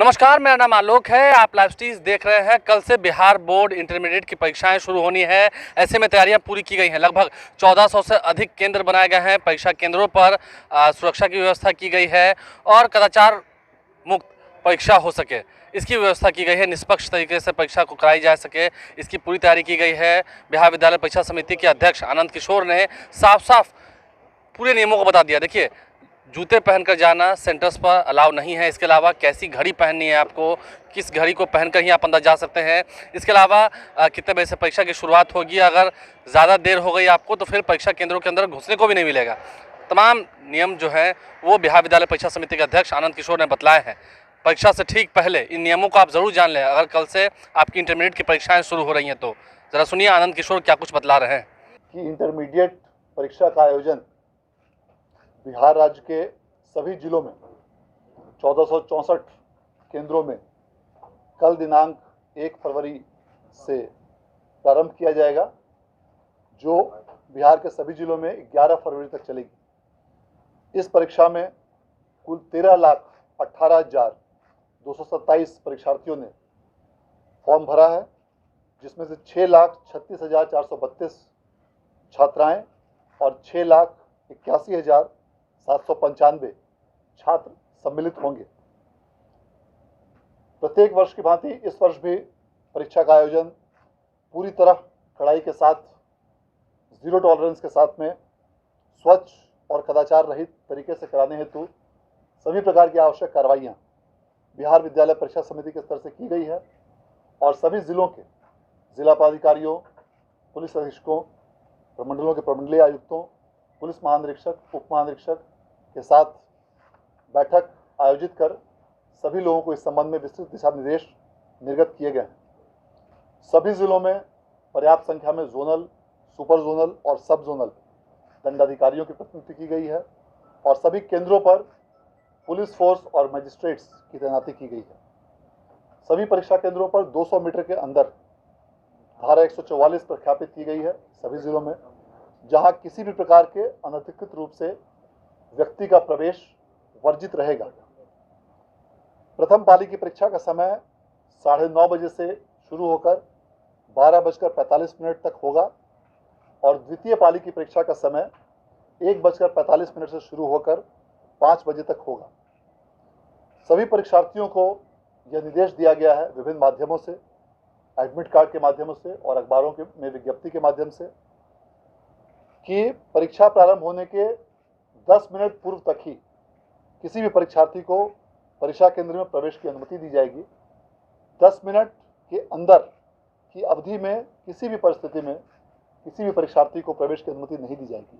नमस्कार, मेरा नाम आलोक है। आप लाइव स्ट्रीज देख रहे हैं। कल से बिहार बोर्ड इंटरमीडिएट की परीक्षाएं शुरू होनी है। ऐसे में तैयारियां पूरी की गई हैं। लगभग 1400 से अधिक केंद्र बनाए गए हैं। परीक्षा केंद्रों पर सुरक्षा की व्यवस्था की गई है और कदाचार मुक्त परीक्षा हो सके, इसकी व्यवस्था की गई है। निष्पक्ष तरीके से परीक्षा को कराई जा सके, इसकी पूरी तैयारी की गई है। बिहार विद्यालय परीक्षा समिति के अध्यक्ष आनंद किशोर ने साफ साफ पूरे नियमों को बता दिया। देखिए, जूते पहनकर जाना सेंटर्स पर अलाउ नहीं है। इसके अलावा कैसी घड़ी पहननी है, आपको किस घड़ी को पहनकर ही आप अंदर जा सकते हैं। इसके अलावा कितने बजे से परीक्षा की शुरुआत होगी, अगर ज़्यादा देर हो गई आपको तो फिर परीक्षा केंद्रों के अंदर घुसने को भी नहीं मिलेगा। तमाम नियम जो है वो बिहार विद्यालय परीक्षा समिति के अध्यक्ष आनंद किशोर ने बतलाए हैं। परीक्षा से ठीक पहले इन नियमों को आप ज़रूर जान लें, अगर कल से आपकी इंटरमीडिएट की परीक्षाएँ शुरू हो रही हैं तो। ज़रा सुनिए आनंद किशोर क्या कुछ बतला रहे हैं। कि इंटरमीडिएट परीक्षा का आयोजन बिहार राज्य के सभी जिलों में 1464 केंद्रों में कल दिनांक 1 फरवरी से प्रारंभ किया जाएगा, जो बिहार के सभी जिलों में 11 फरवरी तक चलेगी। इस परीक्षा में कुल 13,18,227 परीक्षार्थियों ने फॉर्म भरा है, जिसमें से 6,36,432 छात्राएं और 6,81,795 छात्र सम्मिलित होंगे। प्रत्येक वर्ष की भांति इस वर्ष भी परीक्षा का आयोजन पूरी तरह कड़ाई के साथ, जीरो टॉलरेंस के साथ में स्वच्छ और कदाचार रहित तरीके से कराने हेतु सभी प्रकार की आवश्यक कार्रवाइयाँ बिहार विद्यालय परीक्षा समिति के स्तर से की गई है और सभी जिलों के जिला पदाधिकारियों, पुलिस अधीक्षकों, प्रमंडलों के प्रमंडलीय आयुक्तों, पुलिस महानिरीक्षक, उप महानिरीक्षक के साथ बैठक आयोजित कर सभी लोगों को इस संबंध में विस्तृत दिशा निर्देश निर्गत किए गए हैं। सभी जिलों में पर्याप्त संख्या में जोनल, सुपर जोनल और सब जोनल दंडाधिकारियों की प्रतिनियुक्ति की गई है और सभी केंद्रों पर पुलिस फोर्स और मजिस्ट्रेट्स की तैनाती की गई है। सभी परीक्षा केंद्रों पर 200 मीटर के अंदर धारा 144 प्रख्यापित की गई है सभी जिलों में, जहां किसी भी प्रकार के अनधिकृत रूप से व्यक्ति का प्रवेश वर्जित रहेगा। प्रथम पाली की परीक्षा का समय 9:30 बजे से शुरू होकर 12:45 तक होगा और द्वितीय पाली की परीक्षा का समय 1:45 से शुरू होकर 5 बजे तक होगा। सभी परीक्षार्थियों को यह निर्देश दिया गया है विभिन्न माध्यमों से, एडमिट कार्ड के माध्यमों से और अखबारों में विज्ञप्ति के माध्यम से, कि परीक्षा प्रारंभ होने के 10 मिनट पूर्व तक ही किसी भी परीक्षार्थी को परीक्षा केंद्र में प्रवेश की अनुमति दी जाएगी। 10 मिनट के अंदर की अवधि में किसी भी परिस्थिति में किसी भी परीक्षार्थी को प्रवेश की अनुमति नहीं दी जाएगी।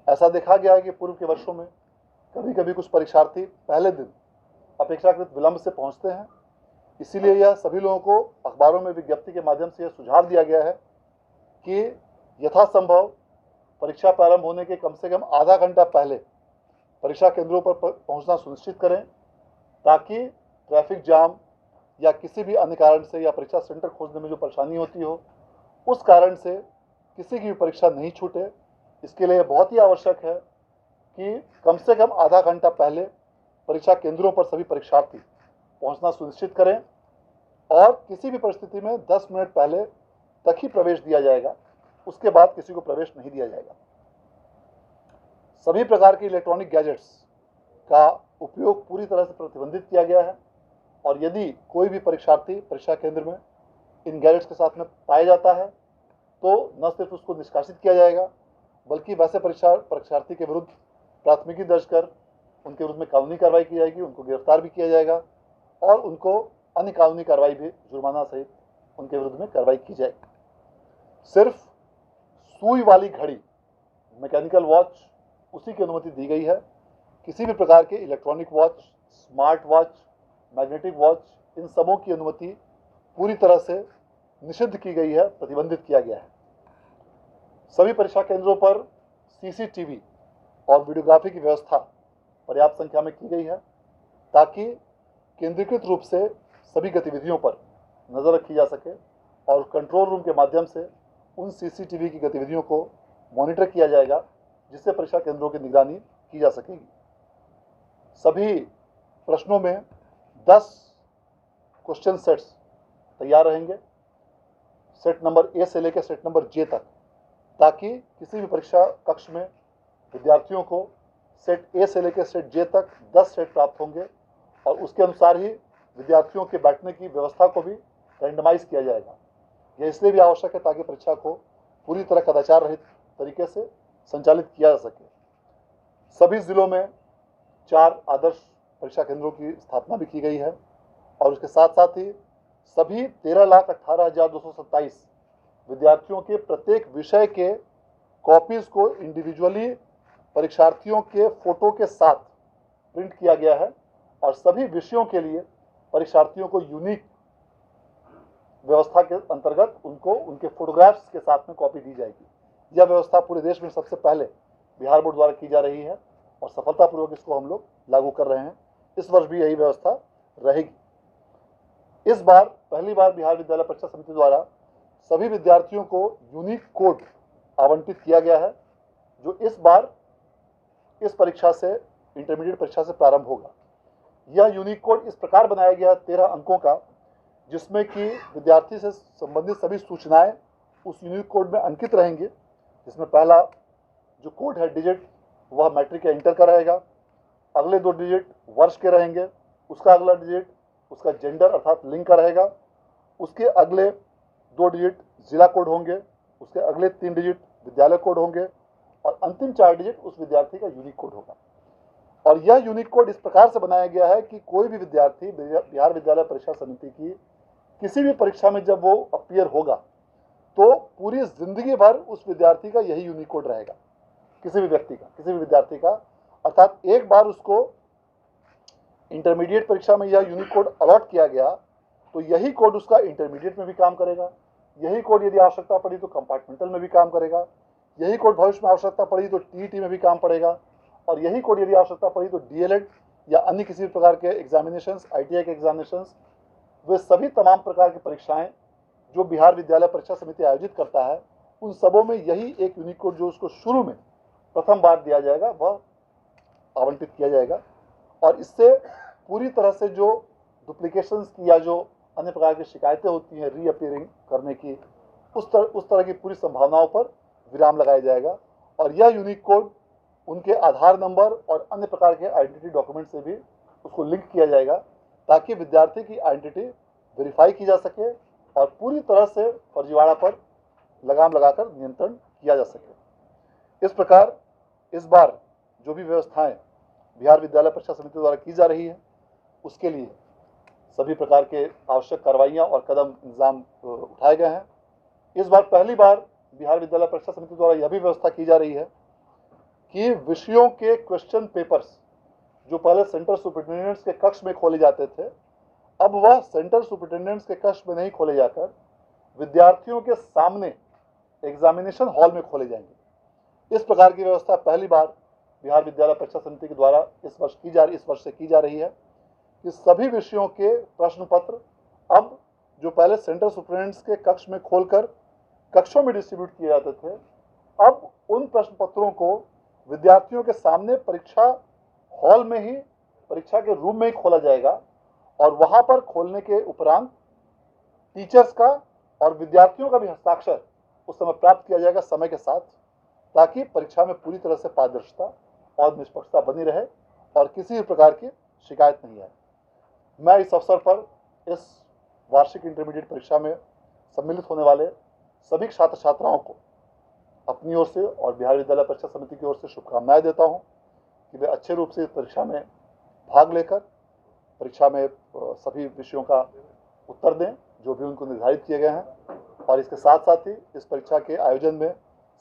ऐसा देखा गया है कि पूर्व के वर्षों में कभी कभी कुछ परीक्षार्थी पहले दिन अपेक्षाकृत विलंब से पहुंचते हैं। इसीलिए यह सभी लोगों को अखबारों में विज्ञप्ति के माध्यम से यह सुझाव दिया गया है कि यथासंभव परीक्षा प्रारंभ होने के कम से कम आधा घंटा पहले परीक्षा केंद्रों पर पहुंचना सुनिश्चित करें, ताकि ट्रैफिक जाम या किसी भी अन्य कारण से या परीक्षा सेंटर खोजने में जो परेशानी होती हो, उस कारण से किसी की भी परीक्षा नहीं छूटे। इसके लिए बहुत ही आवश्यक है कि कम से कम आधा घंटा पहले परीक्षा केंद्रों पर सभी परीक्षार्थी पहुंचना सुनिश्चित करें और किसी भी परिस्थिति में 10 मिनट पहले तक ही प्रवेश दिया जाएगा, उसके बाद किसी को प्रवेश नहीं दिया जाएगा। सभी प्रकार के इलेक्ट्रॉनिक गैजेट्स का उपयोग पूरी तरह से प्रतिबंधित किया गया है और यदि कोई भी परीक्षार्थी परीक्षा केंद्र में इन गैजेट्स के साथ में पाया जाता है तो न सिर्फ उसको निष्कासित किया जाएगा, बल्कि वैसे परीक्षार्थी के विरुद्ध प्राथमिकी दर्ज कर उनके विरुद्ध में कानूनी कार्रवाई की जाएगी, उनको गिरफ्तार भी किया जाएगा और उनको अन्य कानूनी कार्रवाई भी जुर्माना सहित उनके विरुद्ध में कार्रवाई की जाएगी। सिर्फ सुई वाली घड़ी, मैकेनिकल वॉच, उसी की अनुमति दी गई है। किसी भी प्रकार के electronic watch, smart watch, magnetic watch, इन सबों की अनुमति पूरी तरह से निषिद्ध की गई है, प्रतिबंधित किया गया है। सभी परीक्षा केंद्रों पर सीसीटीवी और वीडियोग्राफी की व्यवस्था पर्याप्त संख्या में की गई है, ताकि केंद्रीकृत रूप से सभी गतिविधियों पर नज़र रखी जा सके और कंट्रोल रूम के माध्यम से उन सीसीटीवी की गतिविधियों को मॉनिटर किया जाएगा, जिससे परीक्षा केंद्रों की निगरानी की जा सकेगी। सभी प्रश्नों में 10 क्वेश्चन सेट्स तैयार रहेंगे, सेट नंबर ए से लेकर सेट नंबर जे तक, ताकि किसी भी परीक्षा कक्ष में विद्यार्थियों को सेट ए से लेकर सेट जे तक 10 सेट प्राप्त होंगे और उसके अनुसार ही विद्यार्थियों के बैठने की व्यवस्था को भी रैंडमाइज किया जाएगा। यह इसलिए भी आवश्यक है ताकि परीक्षा को पूरी तरह कदाचार रहित तरीके से संचालित किया जा सके। सभी जिलों में 4 आदर्श परीक्षा केंद्रों की स्थापना भी की गई है और उसके साथ साथ ही सभी 13,18,227 विद्यार्थियों के प्रत्येक विषय के कॉपीज को इंडिविजुअली परीक्षार्थियों के फोटो के साथ प्रिंट किया गया है और सभी विषयों के लिए परीक्षार्थियों को यूनिक व्यवस्था के अंतर्गत उनको उनके फोटोग्राफ्स के साथ में कॉपी दी जाएगी। यह व्यवस्था पूरे देश में सबसे पहले बिहार बोर्ड द्वारा की जा रही है और सफलतापूर्वक इसको हम लोग लागू कर रहे हैं। इस वर्ष भी यही व्यवस्था रहेगी। इस बार पहली बार बिहार विद्यालय परीक्षा समिति द्वारा सभी विद्यार्थियों को यूनिक कोड आवंटित किया गया है, जो इस बार इस परीक्षा से इंटरमीडिएट परीक्षा से प्रारंभ होगा। यह यूनिक कोड इस प्रकार बनाया गया है 13 अंकों का, जिसमें कि विद्यार्थी से संबंधित सभी सूचनाएं उस यूनिक कोड में अंकित रहेंगी। जिसमें पहला जो कोड है डिजिट वह मैट्रिक या इंटर का रहेगा, अगले 2 डिजिट वर्ष के रहेंगे, उसका अगला डिजिट उसका जेंडर अर्थात लिंग का रहेगा, उसके अगले 2 डिजिट जिला कोड होंगे, उसके अगले 3 डिजिट विद्यालय कोड होंगे और अंतिम 4 डिजिट उस विद्यार्थी का यूनिक कोड होगा। और यह यूनिक कोड इस प्रकार से बनाया गया है कि कोई भी विद्यार्थी बिहार विद्यालय परीक्षा समिति की किसी भी परीक्षा में जब वो अपीयर होगा तो पूरी जिंदगी भर उस विद्यार्थी का यही यूनिक कोड रहेगा, किसी भी व्यक्ति का, किसी भी विद्यार्थी का। अर्थात एक बार उसको इंटरमीडिएट परीक्षा में यह यूनिक कोड अलॉट किया गया तो यही कोड उसका इंटरमीडिएट में भी काम करेगा, यही कोड यदि आवश्यकता पड़ी तो कंपार्टमेंटल में भी काम करेगा, यही कोड भविष्य में आवश्यकता पड़ी तो टीईटी में भी काम पड़ेगा और यही कोड यदि आवश्यकता पड़ी तो डीएलएड या अन्य किसी प्रकार के एग्जामिनेशंस, आईटीआई के एग्जामिनेशंस, वे सभी तमाम प्रकार की परीक्षाएं जो बिहार विद्यालय परीक्षा समिति आयोजित करता है उन सबों में यही एक यूनिक कोड जो उसको शुरू में प्रथम बार दिया जाएगा वह आवंटित किया जाएगा। और इससे पूरी तरह से जो डुप्लीकेशंस की या जो अन्य प्रकार की शिकायतें होती हैं रीअपियरिंग करने की, उस तरह की पूरी संभावनाओं पर विराम लगाया जाएगा। और यह यूनिक कोड उनके आधार नंबर और अन्य प्रकार के आइडेंटिटी डॉक्यूमेंट से भी उसको लिंक किया जाएगा ताकि विद्यार्थी की आइडेंटिटी वेरीफाई की जा सके और पूरी तरह से फर्जीवाड़ा पर लगाम लगाकर नियंत्रण किया जा सके। इस प्रकार इस बार जो भी व्यवस्थाएं बिहार विद्यालय परीक्षा समिति द्वारा की जा रही है उसके लिए सभी प्रकार के आवश्यक कार्रवाइयां और कदम इंतजाम उठाए गए हैं। इस बार पहली बार बिहार विद्यालय परीक्षा समिति द्वारा यह भी व्यवस्था की जा रही है कि विषयों के क्वेश्चन पेपर्स जो पहले सेंटर सुपरिटेंडेंट्स के कक्ष में खोले जाते थे, अब वह सेंटर सुपरिटेंडेंट्स के कक्ष में नहीं खोले जाकर विद्यार्थियों के सामने एग्जामिनेशन हॉल में खोले जाएंगे। इस प्रकार की व्यवस्था पहली बार बिहार विद्यालय परीक्षा समिति के द्वारा इस वर्ष से की जा रही है कि सभी विषयों के प्रश्न पत्र अब जो पहले सेंटर सुपरिटेंडेंट्स के कक्ष में खोलकर कक्षों में डिस्ट्रीब्यूट किए जाते थे, अब उन प्रश्न पत्रों को विद्यार्थियों के सामने परीक्षा हॉल में ही, परीक्षा के रूम में ही खोला जाएगा और वहां पर खोलने के उपरांत टीचर्स का और विद्यार्थियों का भी हस्ताक्षर उस समय प्राप्त किया जाएगा समय के साथ, ताकि परीक्षा में पूरी तरह से पारदर्शिता और निष्पक्षता बनी रहे और किसी भी प्रकार की शिकायत नहीं आए। मैं इस अवसर पर इस वार्षिक इंटरमीडिएट परीक्षा में सम्मिलित होने वाले सभी छात्र छात्राओं को अपनी ओर से और बिहार विद्यालय परीक्षा समिति की ओर से शुभकामनाएं देता हूं कि वे अच्छे रूप से इस परीक्षा में भाग लेकर परीक्षा में सभी विषयों का उत्तर दें जो भी उनको निर्धारित किए गए हैं। और इसके साथ साथ ही इस परीक्षा के आयोजन में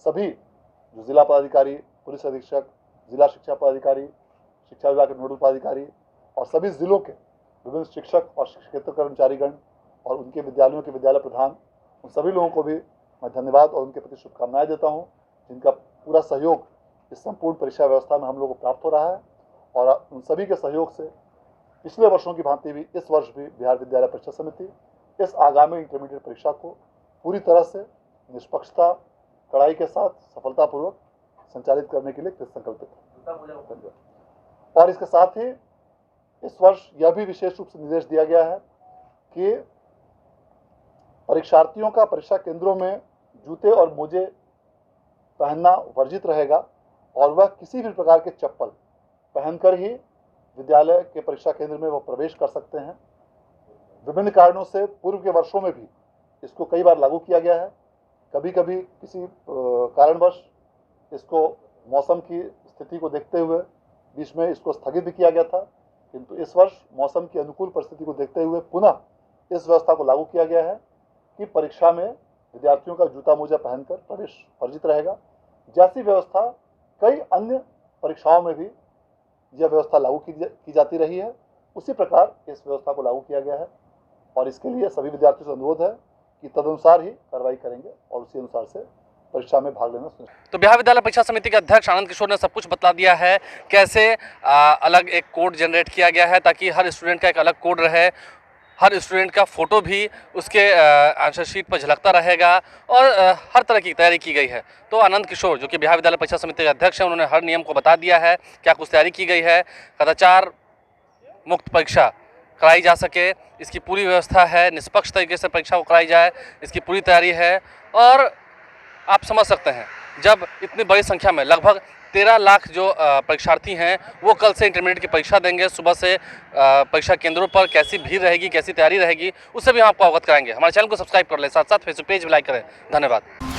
सभी जो जिला पदाधिकारी, पुलिस अधीक्षक, जिला शिक्षा पदाधिकारी, शिक्षा विभाग के नोडल पदाधिकारी और सभी जिलों के विभिन्न शिक्षक और शिक्षकेतर कर्मचारीगण और उनके विद्यालयों के विद्यालय प्रधान, उन सभी लोगों को भी मैं धन्यवाद और उनके प्रति शुभकामनाएं देता हूं, जिनका पूरा सहयोग इस संपूर्ण परीक्षा व्यवस्था में हम लोगों को प्राप्त हो रहा है। और उन सभी के सहयोग से पिछले वर्षों की भांति भी इस वर्ष भी बिहार विद्यालय परीक्षा समिति इस आगामी इंटरमीडिएट परीक्षा को पूरी तरह से निष्पक्षता, कड़ाई के साथ सफलतापूर्वक संचालित करने के लिए कृतसंकल्पित है। और इसके साथ ही इस वर्ष यह भी विशेष रूप से निर्देश दिया गया है कि परीक्षार्थियों का परीक्षा केंद्रों में जूते और मोजे पहनना वर्जित रहेगा और वह किसी भी प्रकार के चप्पल पहनकर ही विद्यालय के परीक्षा केंद्र में वह प्रवेश कर सकते हैं। विभिन्न कारणों से पूर्व के वर्षों में भी इसको कई बार लागू किया गया है। कभी कभी किसी कारणवश इसको मौसम की स्थिति को देखते हुए बीच में इसको स्थगित भी किया गया था, किंतु इस वर्ष मौसम की अनुकूल परिस्थिति को देखते हुए पुनः इस व्यवस्था को लागू किया गया है कि परीक्षा में विद्यार्थियों का जूता मोजा पहनकर प्रवेश वर्जित रहेगा। जैसी व्यवस्था कई अन्य परीक्षाओं में भी यह व्यवस्था लागू की जाती रही है, उसी प्रकार इस व्यवस्था को लागू किया गया है और इसके लिए सभी विद्यार्थियों से अनुरोध है कि तदनुसार ही कार्रवाई करेंगे और उसी अनुसार से परीक्षा में भाग लेना सुनिश्चित। तो बिहार विद्यालय परीक्षा समिति के अध्यक्ष आनंद किशोर ने सब कुछ बतला दिया है, कैसे अलग एक कोड जनरेट किया गया है ताकि हर स्टूडेंट का एक अलग कोड रहे, हर स्टूडेंट का फोटो भी उसके आंसर शीट पर झलकता रहेगा और हर तरह की तैयारी की गई है। तो आनंद किशोर जो कि बिहार विद्यालय परीक्षा समिति के अध्यक्ष हैं, उन्होंने हर नियम को बता दिया है, क्या कुछ तैयारी की गई है, कदाचार मुक्त परीक्षा कराई जा सके, इसकी पूरी व्यवस्था है, निष्पक्ष तरीके से परीक्षा को कराई जाए, इसकी पूरी तैयारी है। और आप समझ सकते हैं जब इतनी बड़ी संख्या में लगभग 13 लाख जो परीक्षार्थी हैं वो कल से इंटरमीडिएट की परीक्षा देंगे, सुबह से परीक्षा केंद्रों पर कैसी भीड़ रहेगी, कैसी तैयारी रहेगी, उससे भी हम आपको अवगत कराएंगे। हमारे चैनल को सब्सक्राइब कर लें, साथ साथ फेसबुक पेज भी लाइक करें। धन्यवाद।